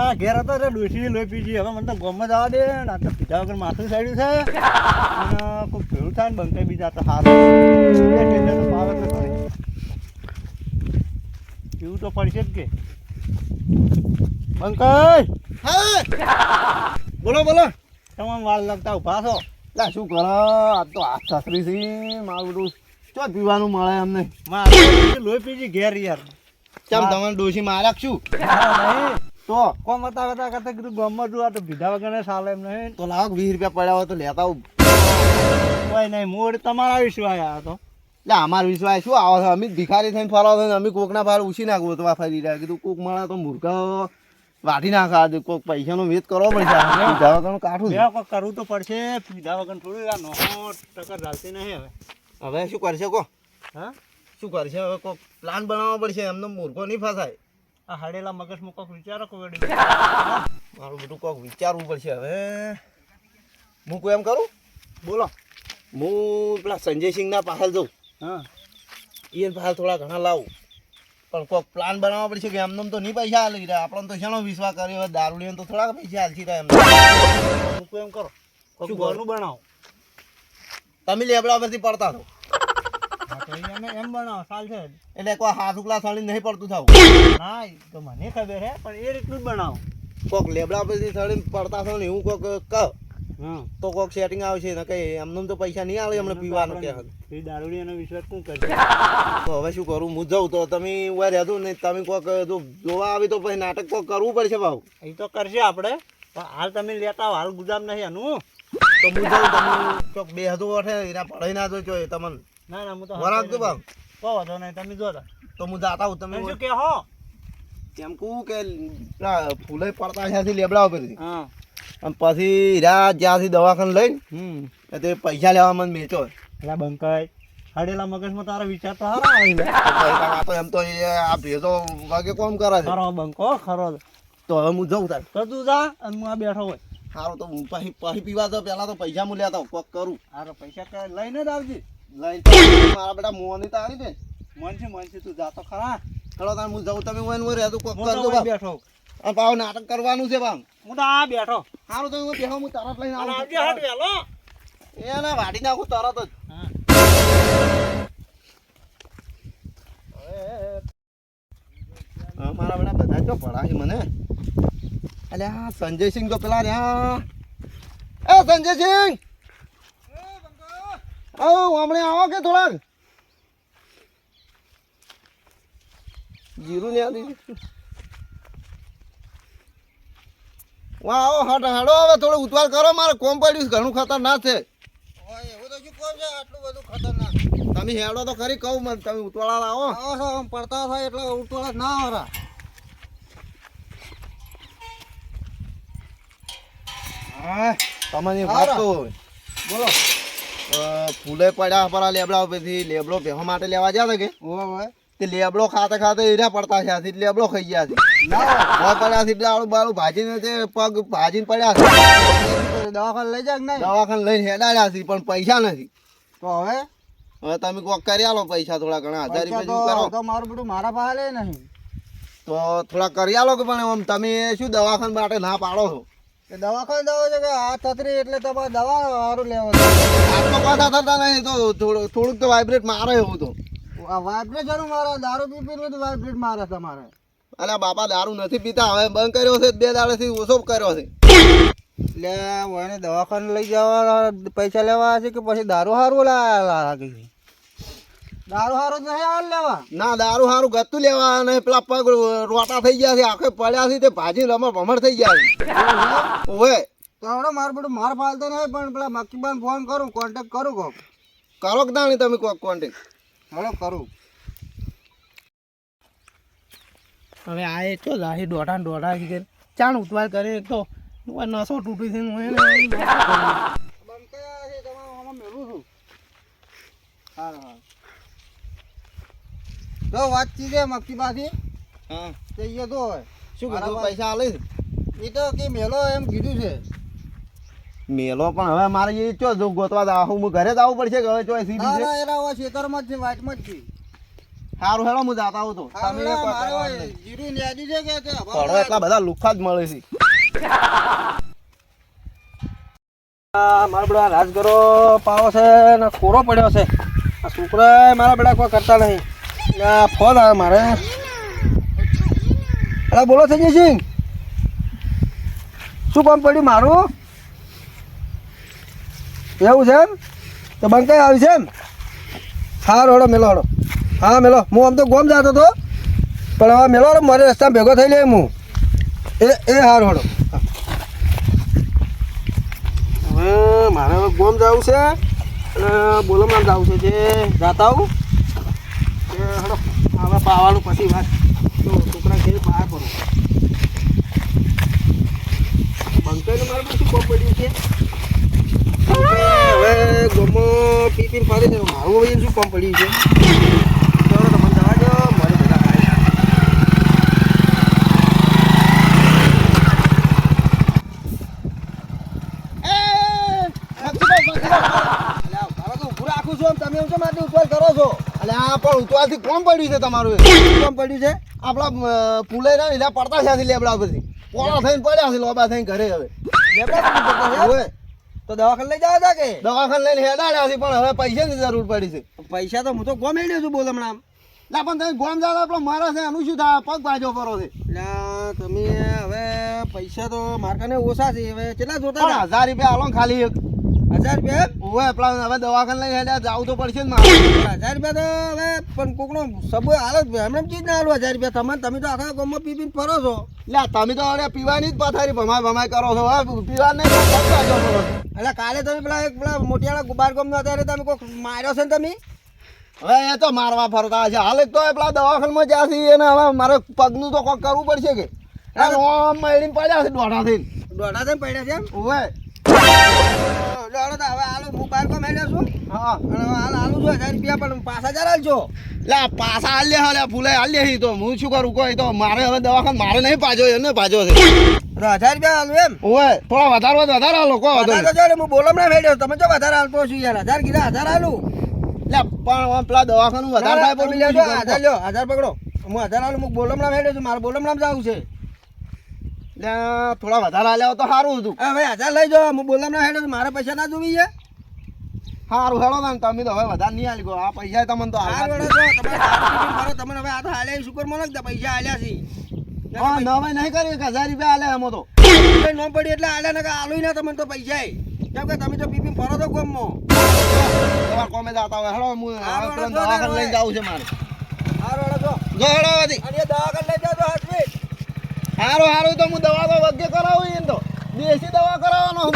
આ ઘેર હતો એટલે ડોશી લોહી પીજી. હવે મને તો ગોમમાં જવા દે ને. આ તો પીધા વગર માથું સાડ્યું છે અને કોઈ ભેળું થાય ને બંકાઈ બીજા તો સારું પાવે તો ખરી. એવું તો પડશે જ કે બંકાઈ. બોલો બોલો. તમામ વાળ લગતા ઉભા છો. લા શું કરો? આ તો હાથ સાસરી છે મારું બધું ચો પીવાનું મળે અમને. મારે લોહી પીજી ઘેર યાર. કેમ તમારે ડોશી માર્યા શું? નહીં તો કોમ હતા કરતા કીધું ગામમાં જોવા તો પીધા વગર સાલે એમ નહીં. તો લાવો 20 રૂપિયા પડ્યા હોય તો લેતા આવું. કોઈ નહીં મોડ તમારા વિશ્વાસ આવ્યા તો. એટલે અમારો વિશ્વાસ શું આવે છે? અમે ભિખારી થઈને ફરવા છે અમે કોકના ભાર ઉછી નાખવું તો ફરી રહ્યા. કીધું કોક મળે તો મૂર્ખા વાઢી નાખા. કોક પૈસાનો વેચ કરવો પડશે. પીધા વગરનું કાઠું બે કોક કરવું તો પડશે. પીધા વગર થોડું આ નોખો ટકર ચાલતી નહીં હવે. હવે શું કરશે કો? હા શું કરશે હવે? કોક પ્લાન બનાવવો પડશે. એમને મૂર્ખો નહીં ફસાય. આ હાડેલા મગજમાં કોક વિચારો કોઈ મારું બધું કોક વિચારવું પડશે હવે. હું કોઈ એમ કરું? બોલો. હું પેલા સંજયસિંહના પાછળ જઉં. હા એ પાછળ થોડા ઘણા લાવું. પણ કોઈક પ્લાન બનાવવા પડશે કે એમને તો નહીં પૈસા હાલી રહ્યા. આપણને તો શાનો વિશ્વાસ કર્યો હોય? દારૂ લઈને તો થોડાક પૈસા હાલશી રહ્યા એમને. મૂકું એમ કરો. શું શું ઘરનું બનાવો? તમે લેબડા પરથી પડતા છો એમ બનાવો ચાલશે. એટલે કોઈ હાથ ઉકલા સળી નહીં પડતું થવું. ના એ તો મને ખબર હે પણ એ રીતનું જ બનાવો. કોઈક લેબડા પરથી સળીને પડતા છો ને એવું કોઈક કહો હા તો કોઈક સેટિંગ આવશે ને કઈ એમને તો પૈસા નહીં આવે એમને પીવાનું કે. એ દારૂડી એનો વિશ્વાસ શું કરશે? તો હવે શું કરું? હું જાઉં તો તમે ઉભા રહેજો ને. તમે કોઈક જો જોવા આવી તો પછી નાટક કોઈક કરવું પડશે ભાવ. એ તો કરશે આપણે પણ હાલ તમે લેતા હાલ ગુજામ નહીં એનું. તો હું જાઉં તમે ચોક બે હતું ઓઠે એના પડાઈ ના જો તમને ના ના હું તો વરાગજો ભાવ. કહો વાંધો નહીં તમે જો તો હું જાતા હું. તમે શું કે હો એમ કહું કે ફૂલે પડતા છે લેબડા ઉપરથી હા અને પછી હીરા જ્યાંથી દવાખાને લઈને તે પૈસા લેવા મને મેચો. એટલે બંકાઈ હાડેલા મગજમાં તારા વિચાર તો સારા આવે છે. આ તો એમ તો એ આ ભેજો વાગે કોમ કરે છે. ખરો બંકો ખરો. તો હવે હું જઉં તાર. તો તું જા અને હું આ બેઠો હોય. સારું તો હું પછી પીવા તો પેલા તો પૈસા હું લેતા હોઉં કોક કરું. હારો પૈસા લઈને જ આવજે. લઈને મારા બેટા મોની તારી ને મનથી તું જા તો ખરા. ચલો તાર હું જઉં. તમે હોય રહેતું કોક હું કરજો તો બાપ. બેઠો અને પાવ નાટક કરવાનું છે બાપ. હું તો આ બેઠો. સારું તો હું બેહો હું તરત લઈને અને આવું. આવજે હાટ વેલો. એ ના વાડી નાખું તરત જ. હા મારા બેટા બધા જો પડાશે મને. અલે આ સંજયસિંહ તો પેલા રહ્યા. એ સંજયસિંહ હમણે આવો કે થોડાક જીરું ને આલી. વાહ આવો હટ હાડો. હવે થોડો ઉતવાર કરો. મારે કોમ પડ્યું ઘણું ખતરનાક છે. એવું તો શું કોમ છે આટલું બધું ખતરનાક? તમે હેડો તો ખરી કહું મને. તમે ઉતવાળા આવો. પડતા થાય એટલે ઉતવાળા ના આવરા. હા તમને વાત તો બોલો. ફૂલે પડ્યા પરા લેબડા ઉપરથી. લેબડો બેહવા માટે લેવા ગયા હતા કે તે લેબડો ખાતે ખાતે હીરા પડતા છે. આથી લેબડો ખાઈ ગયા છે. ના પડ્યા છે એટલે આળું બાળું ભાજીને તે પગ ભાજીને પડ્યા છે. દવાખાને લઈ જાય નહીં? દવાખાને લઈને હેડાડ્યા છે પણ પૈસા નથી. તો હવે હવે તમે કોક કરી આલો પૈસા થોડા ઘણા 1000 રૂપિયા જેવું કરો. તો મારું બધું મારા પાસે લે નહીં. તો થોડા કરી આલો કે પણ આમ તમે શું દવાખાના માટે ના પાડો છો? કે દવાખાને દવા છે કે આ છત્રી એટલે તમારે દવા સારું લેવો. આટલો પાછા થતા નહીં તો થોડુંક તો વાઇબ્રેટ મારે એવું તો. આ વાઇબ્રેશન મારે દારૂ પી બધું વાઇબ્રેટ મારે તમારે. અલ્યા બાપા દારૂ નથી પીતા. હવે બંધ કર્યો છે 2 દાડાથી ઓછો કર્યો છે. એટલે એને દવાખાને લઈ જવા પૈસા લેવા છે કે પછી દારૂ સારું લાગે છે? દારૂ સારું નહીં આવે લેવા. ના દારૂ સારું ગતું લેવા. અને પેલા પગ રોટા થઈ ગયા છે. આખે પડ્યા છે તે ભાજી રમણ ભમણ થઈ ગયા છે. ઓવે તો હમણાં મારું બધું માર ફાલતો નહીં પણ પેલા મક્કીબાન ફોન કરું કોન્ટેક્ટ કરું કોક. કરો કે ના તમે કોક કોન્ટેક્ટ. હલો કરું. હવે આ એ તો લાહી દોઢા છે ચાણ ઉતવાર કરે એક તો નસો તૂટી છે. જો વાતચીત છે મક્કીબાથી. હા જઈએ તો હોય શું કીધું? પૈસા આલે છે? એ તો કે મેલો એમ કીધું છે. મેલો પણ હવે મારે એ ચો જો ગોતવા આવું હું ઘરે જ આવવું પડશે કે હવે ચોય સીધી ના છે. ના એના ખેતરમાં જ છે વાટમાં જ છે. સારું હેડો હું જાતા આવું તો તમે એક વાર કરવા દે. જીરું ન્યાજી છે કે પડો એટલા બધા લુખા જ મળે છે. મારા બેડા રાજગરો પાવો છે ને કોરો પડ્યો છે. આ છોકરા મારા બેડા કોઈ કરતા નહીં. આ ફોન આવે મારે. અરે બોલો સંજયસિંહ, શું કામ પડ્યું મારું? એવું છે એમ? તો બંકાઈ આવી છે એમ? સારું હડો મેલો હડો. હા મેલો. હું આમ તો ગોમ જતો હતો પણ હવે મેલો હડો મારે રસ્તામાં ભેગો થઈ લે હું. એ સારું હડો. હવે મારે હવે ગોમ જવું છે અને બોલમાં જવું છે જે જાતા આવું એ હડો હવે પાવાનું પછી વાત તો છોકરા ઘેર બહાર પડું બંકાઈને મારે બધું શું કોમ પડ્યું છે હવે ગોમમાં પી પીને ફરી છે મારું હવે શું કોમ પડ્યું છે ચાલો તમે જવા દો મારે બધા ખાય તમે એમ છો માટે ઉપવાસ કરો છો? અલે આ પણ ઉતવાથી કોમ પડ્યું છે તમારું એ. કોમ પડ્યું છે આપણા પુલે ના લીધા પડતા છે લેબડા પછી પોળા થઈને પડ્યા છે લોબા થઈને ઘરે હવે લેબડા કેમ પડતા છે? ઓય તો દવાખાને લઈ જાવ તા કે દવાખાને લઈને હેડાડ્યા છે પણ હવે પૈસાની જરૂર પડી છે. પૈસા તો હું તો ગોમ હેડ્યો છું બોલ હમણાં લા પણ તમે ગોમ જાતા આપણો મારા છે એનું શું થાય પગ પાછો પરો છે એટલે તમે હવે પૈસા તો મારા કને ઓછા છે હવે કેટલા જોતા પણ હતા? 1000 રૂપિયા આલો ને ખાલી એક 1000 રૂપિયા? ઓય પેલા હવે દવાખાને લઈને હેડ્યા જાવું તો પડશે ને મારે 1000 રૂપિયા તો હવે પણ કોકનો સબો હાલત એમને ચીજ ના હાલવા 1000 રૂપિયા તમે તો આખા ગામમાં પી પીને ફરો છો લા તમે તો અરે પીવાની જ પથારી ભમાય કરો છો હવે પીવા નહીં તો પગ પાછો પરો છે. એટલે કાલે તમે પેલા મોટિયાળા ગુબાર ગામનો હતા એટલે તમે કોક માર્યો છે ને તમે હવે એ તો મારવા ફરતા છે હાલ તો પેલા દવાખાનામાં જ્યાં છે એને હવે મારે પગનું તો કોક કરવું પડશે કે ઓમ મળી પડ્યા છે દોઢા થઈને દોઢા થઈને પડ્યા છે એમ ઓય દોડો તો હવે હાલો હું બાર ગામ હેડ્યો છું હા અને હવે હાલ હાલું છું 1000 રૂપિયા પણ 5000 હાલજો લા પાછા હાલ્યા હાલ્યા ફૂલે હાલ્યા તો હું શું કરું કોઈ તો મારે હવે દવાખાને મારે નહીં પાજો એને પાજો છે 1000 રૂપિયા હાલું એમ ઓય થોડા વધારે હાલો કો હતો વધારે તો જો હું બોલમ ના હેડ્યો તમે જો વધારે હાલતો છું યાર 1000 કીધા 1000 હાલું લે પણ આમ પેલા દવાખાનું વધારે થાય તમે લેજો 1000 લ્યો 1000 પકડો હું 1000 હાલું હું બોલમ ના હેડ્યો છું મારે બોલમ ના જવું છે લે થોડા વધારે હાલ્યા તો સારું હતું હવે 1000 લઈ જાઓ હું બોલમ ના હેડ્યો છું મારે પૈસા ના જોવી છે સારું હેડો ને તમે તો હવે વધારે નહીં હાલી ગયો આ પૈસા તમને તો આ હાલવા વડો જો તમે મારો તમને હવે આ તો હાલ્યા સુકર મને કે પૈસા હાલ્યા છે હા નવાઈ નહીં કરી 1000 રૂપિયા હાલે એમ તો નો પડી એટલે હાલ્યા ને આલુય ના તમને તો પૈસા કેમ કે તમે તો પીપી ફરો તો ગામમાં તમારે કોમે જાતા હોય હેડો હું હારું, હવે હેડો, દવાખાને હેડો, લઈને જાવું છે મારે આ વડો જો જો હેડો હતી અને એ દવાખાને લઈ જાઓ તો હાથવી હારું તો હું દવા તો વગ્ગે કરાવું એને તો દેશી દવા કરાવવાનો હું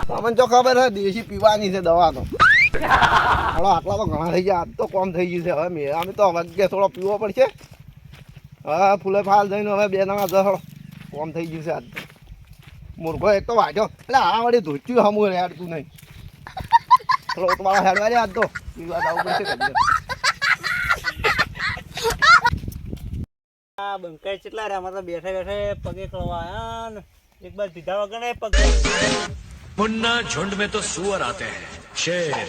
તમને જો ખબર હે દેશી પીવાની છે દવા તો હળો આટલા તો ઘણા થઈ ગયા આજ તો કોમ થઈ ગયું છે હવે મેં અમે તો વગ્ગે થોડો પીવો પડશે હા ફૂલે ફાલ જઈને હવે બે જણા જહળો કોમ થઈ ગયું છે આજ તો મૂર્ખો એક તો વાંચ્યો એટલે આ વળી ધોચ્યું હમું હેડતું નહીં થોડો તમારા હેડવા આજ તો પીવા જવું પડશે કદાચ. આ બંકાઈ કેટલા રહ્યા અમારે બેઠે બેઠે પગે કળવા આયા ને એક બાર પીધા વગર નહીં પગ मुन्ना झुंड में तो सुअर आते हैं शेर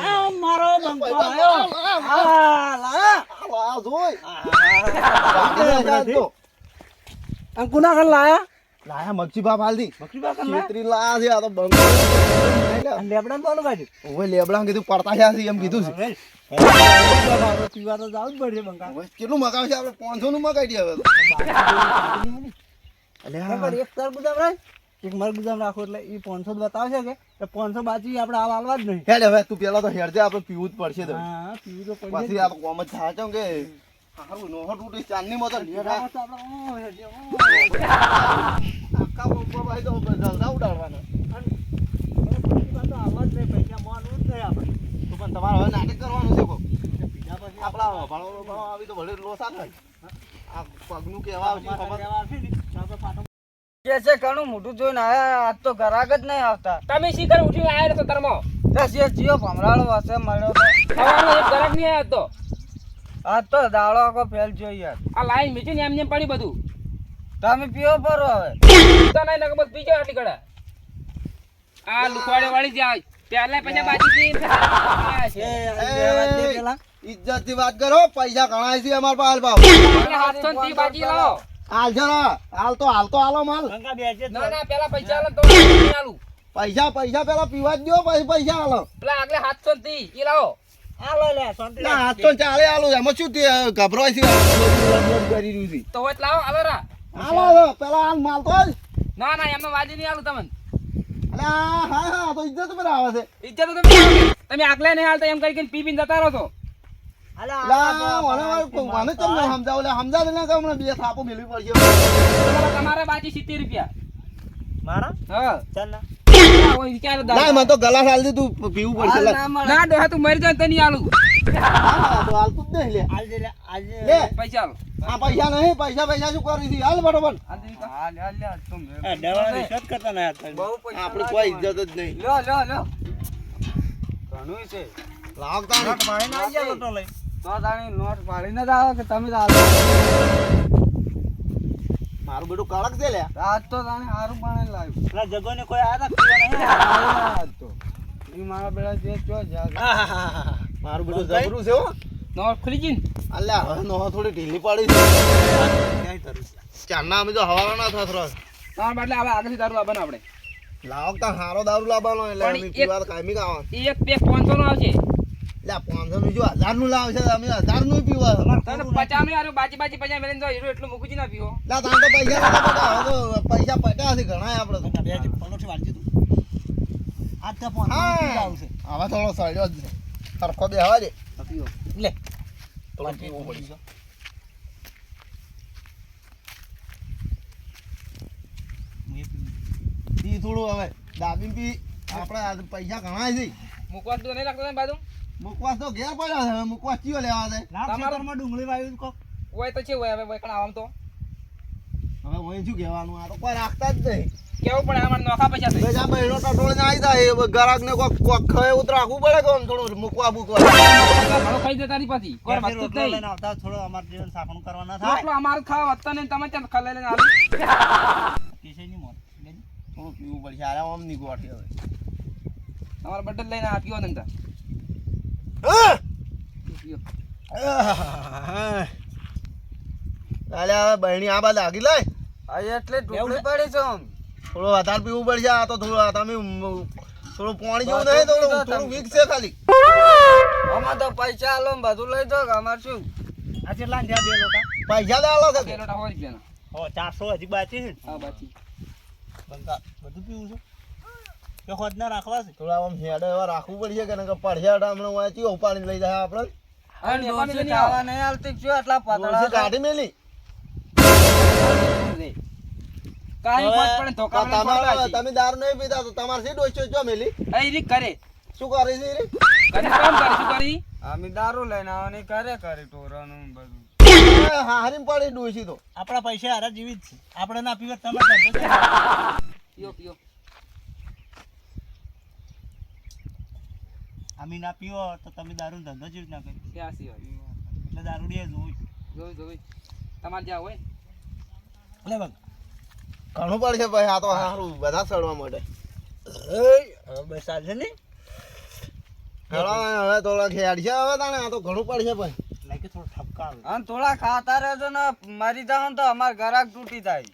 આ મારો બંકો આવ્યો આ લા આ જોઈ આ તો અંકુના ખાન લાયા લાયા મગજી બાપ હાલથી બકરી બા કરના છેતરી લાયા છે આ તો બંધ લેબડા બોલો કાઢી ઓવે લેબડા કીધું પડતા છે એમ કીધું છે પીવા તો જાવું જ પડશે બંકા હવે કેટલું મગાવે છે આપણે 500 નું મગાવી દઈએ હવે તો ખબર એક તરબૂચ આપણે એક મરગુજામ રાખો એટલે એ 500 બતાવશે કે 500 બાજી આપણે આ હાલવા જ નહીં હેડ હવે તું પેલા તો હેડ જે આપણે પીવું જ પડશે તો હા પીવું તો પડશે પછી આ કોમ જ થાય છે કે હારું નોહો તૂટી ચાંદની મોતો લેડા આખા બોમ્બો ભાઈ તો જલસા ઉડાડવાના તો પણ તમારે હવે નાટક કરવાનું છે કો આપણા ભાળો આવી તો ભલે લોસા થાય આ પગનું કેવા આવશે ખબર કે છે ઘણું મોટું જોઈને આયા આજ તો ઘરાક જ નહીં આવતા તમે શીખર ઉઠીને આયા તો તરમો દસ એક જીઓ ભમરાળો હશે મળ્યો તો સવારનો એક ગરાક નહીં આવ્યો તો આજ તો દાડો આખો ફેલ જોઈ યાર આ લાઈન મીચીને એમને એમ પડી બધું તમે પીવો પરો હવે તો નહીં નકર બસ પીજો આટલી કડા આ લુખવાડે વાળી જાય પહેલા પૈસા બાકી છે ઇજ્જતથી વાત કરો, પૈસા ઘણા છે અમાર પાસે ભાવ. એટલે 730 બાજી લાવો. હાલ છે ને, હાલ તો હાલો માલ. બંકા બેસે ના ના પેલા પૈસા આલો તો નહીં આલું. પૈસા પેલા પીવા જ દો, પછી પૈસા હાલો. પેલા આગલે 730 ઈ લાવો. હાલો લે શાંતિ ના હાથ તો ચાલે હાલો, એમાં શું તે ગભરાય છે કરી રહ્યું છે. તો હોય લાવો આલો રા. હાલો પેલા હાલ માલ તો જ. ના ના એમને વાજી નહીં આલું તમને. અલ્યા હા તો ઇજ્જત પર આવે છે. ઇજ્જત તો તમે આલો. તમે આગલે નહીં હાલતા એમ કરીને પી પીને જતા રહો છો. લા મને તમને સમજાવ લે સમજાવ ને કે હમણાં બે થાપો મેળવી પડશે. તમારે બાજી 70 રૂપિયા. મારા હા ચાલ ના ઓય વિચાર ના મને તો ગલાસ હાલ દે, તું પીવું પડશે લે. ના ડોહા તું મરી જાય તો નહીં આલું. હા તો હાલ તું જ નહીં લે. આજે લે આજે લે પૈસા આલો. આ પૈસા નહીં, પૈસા શું કરી છે હાલ બરોબર. આ દવા રિસર્ચ કરતા ના હતા આપણે કોઈ ઇજ્જત જ નહીં. લાવ તાણી. નોટ મારી ના ગયા લોટો લઈ મારું બેટું કડક છે લે. પેલા જગોને કોઈ આયા તા પીવા નહીં મારું બેટું જબરું છે હો. નોટ ખુલી ગઈ ને? અલ્યા હવે નો થોડી ઢીલી પડી છે. ક્યાંય તરું ચારના અમે તો હવાલો ના થતો. ના એટલે હવે આગળથી દારૂ લાવવાનો આપણે. લાવ તા હારો દારૂ લાવવાનો એટલે પણ અમે એક- પીવા કાયમી ખાવા. એક પેક 500 નો આવશે. લે 500 નું જો 1000 નું લાવશે, અમે 1000 નું પીવા. તને 50 નું યાર બાજી 50 મેલીને જો હીરો એટલું મૂકું જ ના પીવો. લા તાન તો પૈસા નતા પડ્યા, હવે તો પૈસા પડ્યા છે ઘણા આપણે તો. બે જ પલોઠી વાળજી તું આજ તો ફોન હા. આવશે હવે થોડો સળ્યો જ છે. સરખો બે હવા દે. લે થોડો પીવો પડી. પી થોડું હવે દાબી પી. આપણે આ પૈસા ઘણા છે. મૂકવા તો નહીં લાગતો ને બાજુ. મુકવાસ તો ઘેર પડ્યા છે, હવે મુકવાસ ચિયો લેવા છે. ખેતરમાં ડુંગળી વાવ્યું કોક હોય તો છે હોય હવે વૈકણ આવામ તો હવે હું શું કહેવાનું, આ તો કોઈ રાખતા જ નહીં. કેવું પડે અમારે નોખા પૈસા થઈ. બેજા બહેનો ટટોળીને આવી જાય, એ ગરાક ને કોક ખાય એવું તો રાખવું પડે કે આમ થોડું મૂકવા બૂકવા. ઘણો ખાઈ જતા નહીં પછી કોઈ ફેર વસ્તુ જ રોટલો નહીં. લઈને આવતા થોડો અમારે જીવન સાફણ કરવા ના થાય રોટલો અમારે ખાવા વધતા નહીં તમે ત્યાં ખલાઈ લઈને આલો. પીસે નહીં મોત લેજો. થોડું પીવું પડશે, આરે આમ નહીં ગોઠી હવે. અમારે બટન લઈને આપ્યો ને ત્યાં. પીઓ. અલે હવે બહેણી આ બાદ આગી લાય. એટલે ઢોકળી પડી છે આમ. થોડું વધારે પીવું પડશે. આ તો થોડું તમે થોડું પાણી જેવું નહીં, થોડું વીક છે ખાલી. આમાં તો પૈસા આલો ને બધું લઈ જાઓ કે અમારે શું? આ કેટલા ને બે લોટા પૈસા દે આલો બે છે. લોટા હોય જ હો 400 હજી બાકી છે ને હા બાકી. બંકા બધું પીવું છે કે ખોદ ના રાખવા છે થોડા આમ હેડે એવા રાખવું પડશે કે નકર પડશે હમણાં વાંચી ઉપાડીને લઈ જાય આપણે. હા, ડોસી નેપાળી નહીં ખાવા આવે. નહીં હાલતી શું આટલા ડોસી પાતળા કાઢી મેલી. કાંઈ ખોટ પડે ને ધોકા પડે ને ખોટ પાછી. તમે દારૂ નહીં પીતા તો તમારે શી ડોસી જો મેલી એ રીત કરે. શું કરે છે એ રે? કરે કામ કરે શું કરી? અમે દારૂ લઈને આવવાની કરે ટોરાનું બધું. હારીમ પડી ડોસી તો. આપણા પૈસા હારા જેવી જ છે આપણે ના પીવે તમે ધંધો છે. પીઓ પીઓ. અમે ના પીવો તો તમે દારૂ ધંધો જ ના કરી ક્યાં સી હોય? એટલે દારૂ દે જોઈ જોઈ જોઈ. તમારે જ્યાં હોય. લે બગ ઘણું પડશે ભાઈ, આ તો સારું બધા સડવા માટે. હવે બસ આજે નહીં હવે થોડા ખેડ છે હવે તાણે, આ તો ઘણું પડશે ભાઈ. લાગે થોડો ઠપકા આવે અને થોડા ખાતા રહેજો ને મરી જાવ ને તો અમાર ગરાક તૂટી જાય.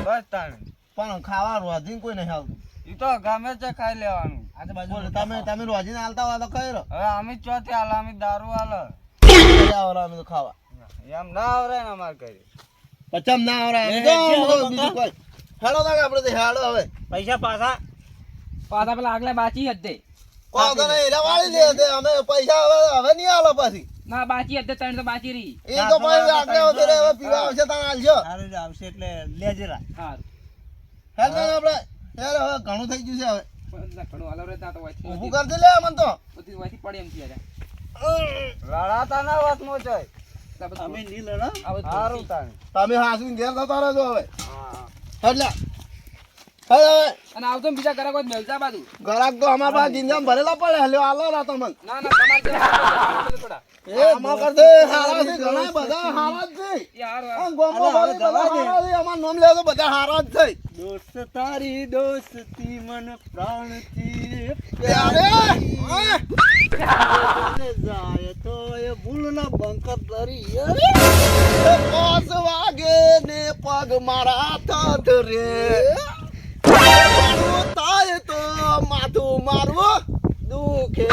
બસ તાણે પણ ખાવા રોજીને કોઈ નહીં આવતું. ઈ તો ગમે તે ખાઈ લેવાનું. આજુબાજુ બોલો તમે રોજીને હાલતા હોય તો કઈ રહો. હવે અમે ચોથી હાલ અમે દારૂ હાલ અમે તો ખાવા એમ ના આવરે ને અમાર કરી. પચમ ના આવડે. એ જો છે હવે બીજું કોઈ. હેડો તાણે આપણે તો હેડો હવે. પૈસા પાછા પાછા પેલા આગલા બાચી હતી. કોઈ તો નહીં, એરા વાળી લે તે અમે પૈસા હવે નહીં આલો પાછી. ના બાચી હતી ત્રણ તો બાચી રહી. એ તો પછી આગળ આવશે રે, હવે પીવા આવશે તાણે હાલજો. સારું જ આવશે એટલે લેજે રા હા. હેડ તાણે આપણે હેડ હવે ઘણું થઈ ગયું છે હવે. ઘણું હલાવ રહેતા તો વાંચી ઊભું કરજે લે અમન તો. બધી વાંચી પડે એમ છે. લડાતા ના વાત નો જોય. અમે નહીં લડો સારું તાણે. તમે હાસું ઘેર જતા રહેજો હવે. હા. હેડ લે. હેડ હવે. અને આવતો ને બીજા ઘરે કોઈ મેલતા બાજુ. ગરાક તો અમારા પાસે ગિંજામ ભરેલા પડે. લ્યો આલો રા તમને. ના ના તમારે ત્યાં થોડા. એ આમાં કરજે હારા છે, ઘણા બધા હારા જ છે. એ હારું આ હારું. ગામમાં ભરી બધા હારા છે. અમારું નામ લે તો બધા હારા જ છે. દોસ્ત તારી દોસ્તી મન પ્રાણથી ત્યારે, ઓય, જાય તો એ ભૂલના બંકર ધરી રે. 5 વાગે ને પગ મારા થથરે મારું થાય તો માથું મારવું દુખે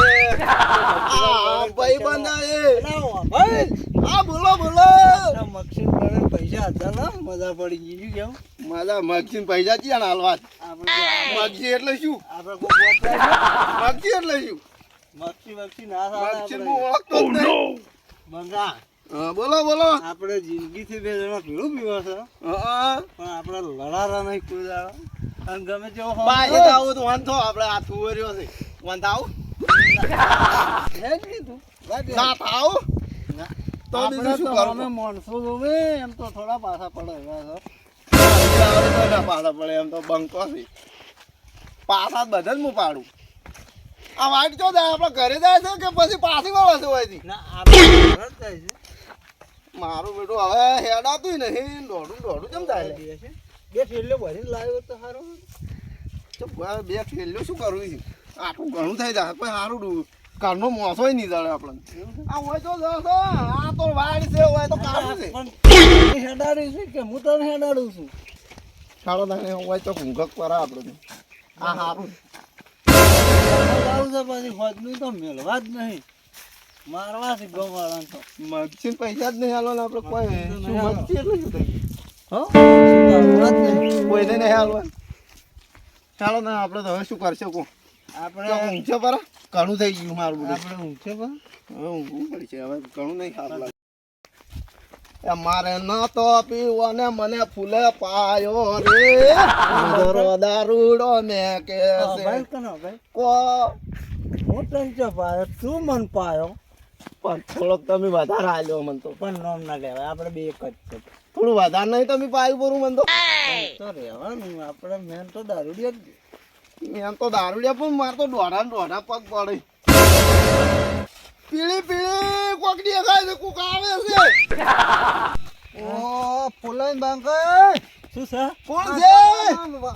આ ભાઈબંધ એ ભાઈ હા બોલો બોલો મક્ષિન પડે પૈસા હતા ને મજા પડી ગઈ કેવું મારા મગજીન પૈસા ક્યાં હાલવા આપણે મગજી એટલે શું આપણે કોઈ મગજી એટલે શું મક્ષી ના મગજી હું ઓળખતો જ નહીં બંગા હા, બોલો બોલો આપણે જિંદગીથી બે જણા પીળું પીવા છે હા પણ આપણે લડારા નહીં કોઈ દાડો અને ગમે તેવો હોમ બાય હોય, આવું તો વાંધો આપણે આ તુવર્યો છે વાંધો આવું હે જ નહીં તું વાત એ. ના થાવ ના. તો આપણે બીજું શું તો કરવું? અમે માણસો જોવે એમ તો થોડા પાછા પડે એવા છે. પાછા પડે એમ તો બંકો છે પાછા બધા જ હું પાડું આ વાઈટ ચો જાય આપણે ઘરે જાય છે કે પછી પાછી વાળા છે હોયથી ના આપણે ઘર જ જાય છે. મારું બેટું હવે હેડાતું નહીં દોડું કેમ થાય લે? બે ઠેલે ભરીને લાવ્યો તો સારો તો બે ફેલ્યું શું કરવું છે આટલું ઘણું થઈ જાય કોઈ સારું ઘરનો મોસોય નહીં જડે આપણને આ હોય તો જશો આ તો વાડ છે હોય તો કાઢું છે પણ હેડાડી છે કે હું તને હેડાડું છું સારો તને હોય તો ઘૂંઘક કરે આપણે આ સારું આવું છે પછી હોજનું તો મેળવા જ નહીં મારવા છે ગવાળા તો મગસીન પૈસા જ નહીં હાલો ને આપણે કોઈ શું મગસી એટલે શું થઈ હો મારવા જ નહીં કોઈને નહીં હાલવા ચાલો ને આપણે તો હવે શું કરશે કો આપણે ઊંઘશે પર ઘણું થઈ ગયું મારું બધું આપણે ઊંઘશે પણ હવે ઊંઘવું પડશે હવે ઘણું નહીં સારું લાગે એ મારે ન તો પીવો ને મને ફૂલે પાયો રે ઉધરો દારૂડો મેં કે ભાઈ કનો ભાઈ કો હું તને ચો પાયો તું મન પાયો પણ થોડોક તમે વધારે આલ્યો મને તો પણ નોમ ના લેવાય આપણે બે એક જ છે થોડું વધારે નહીં તમે પાયું પૂરું મને તો રહેવાનું આપણે મેન તો દારૂડિયા જ એમ તો દારૂડિયા પણ મારે તો દોઢા પગ પડે પીળી પીળી કોક દેખાય છે કોક આવે છે ઓ ફૂલાઈન બાંકે શું છે કોણ છે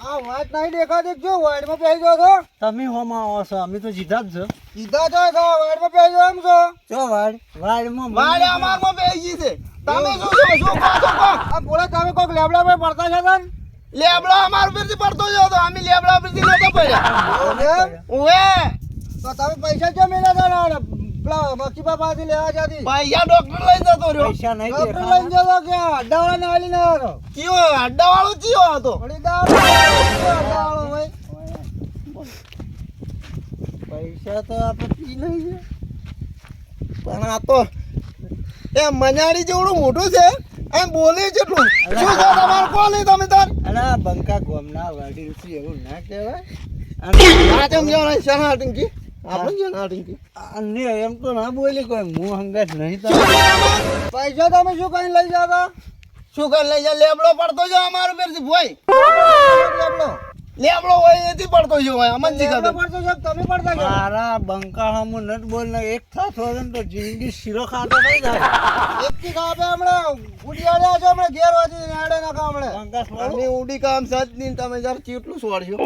આ વાટ નહીં દેખાતી જો વાડમાં પહેરી ગયો છો તમે હોમાં આવો છો અમે તો જીધા જ છો સીધા છો તો વાડમાં પહેરી ગયો એમ છો ચો વાડમાં મારે અમારમાં બેસી છે તમે શું છો શું કહો છો કહો આ બોલે તમે કોક લેબડા પર પડતા છે તન લેબડો અમાર ઉપરથી પડતો જ હતો અમે લેબડા ઉપરથી નતો પડ્યા ઓએ તો તમે પૈસા જો મેલા હતા પેલા મક્કી પાસેથી લેવા જતી પૈસા ડોક્ટર લઈ જતો રહ્યો પૈસા નહીં ડોક્ટર લઈને દેખાતા જતો કે અડ્ડાવાળા ને આલી ના હતો કયો અડ્ડાવાળો કયો હતો વળી અડ્ડાવાળો હોય પૈસા તો આપણે પી લઈએ પણ આ તો એ મનાડી જેવડું મોટું છે એમ બોલે જેટલું શું છે તમારું કોણ તમે તાર અને આ બંકા ગોમના વાડી રૂપી એવું ના કહેવાય આ કેમ જાણે શના ટિંકી આપણે શના ટિંકી અને એમ તો ના બોલી કોઈ મું હંગાત નહીં તો પૈસા તમે શું કઈ લઈ જતા શું કર લઈ જા લેબડો પડતો જો અમારું પેરથી ભોય લેબડો લેબડો હોય એથી પડતો જો હોય અમન જી લેબડો ખબર પડતો છે તમે પડતા છો મારા બંકા હમું નટ બોલ ને એક થાત હોય ને તો જિંદગી શીરો ખાતો નહીં જાય એક થી ખાપે હમણાં ઉડિયાડ્યા છો હમણાં ઘેર વાંચી નાડે નાખા હમણાં બંકા અમે છોડો ઉડી કામ સજ ની તમે જરા ચીટલું છોડશો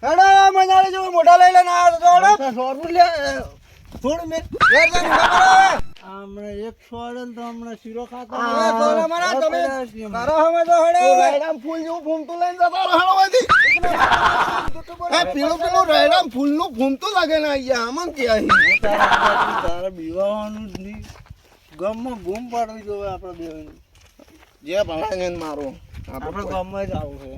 હેડો મજાડી જો મોઢા લઈ લઈને આવ્યો તો હેડો બંકા છોડવું લે થોડું મેં ઘેર જઈને ખબર હમણાં એક છોડે ને તો હમણાં શીરો ખાતો આવે નહીં. તો અમારા તમે પચાસ મારો હમે તો હેડો રેડામ ફૂલ જેવું ફૂમતું લઈને જતો રહો હોયથી એ પીળું પીળું રેડામ ફૂલનું ફૂમતું લાગે ને અહીંયા આમાં કે અહીં તારે બીવાનું જ નહીં ગામમાં બૂમ પાડવી જોઈએ આપણે બે જે ભણાય ને મારો આપણે ગામમાં જ આવું છે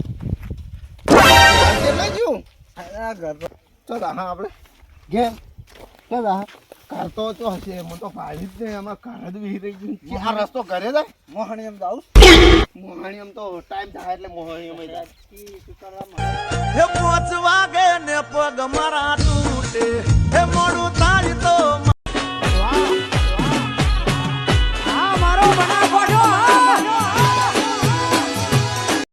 કેટલા જ્યું આ ઘર તો ચાલ હા આપણે ઘેર ચાલ આ ઘર તો ચો હશે હું તો ભાઈ જ નહીં આમાં ઘર જ વી રહી ગયું આ રસ્તો ઘરે જાય મોહણી એમ જાઉં મોહાણી એમ તો ટાઈમ થાય એટલે મોહાણી એમ જાય તું કરવા માંગે. વાગે ને પગ મારા તૂટે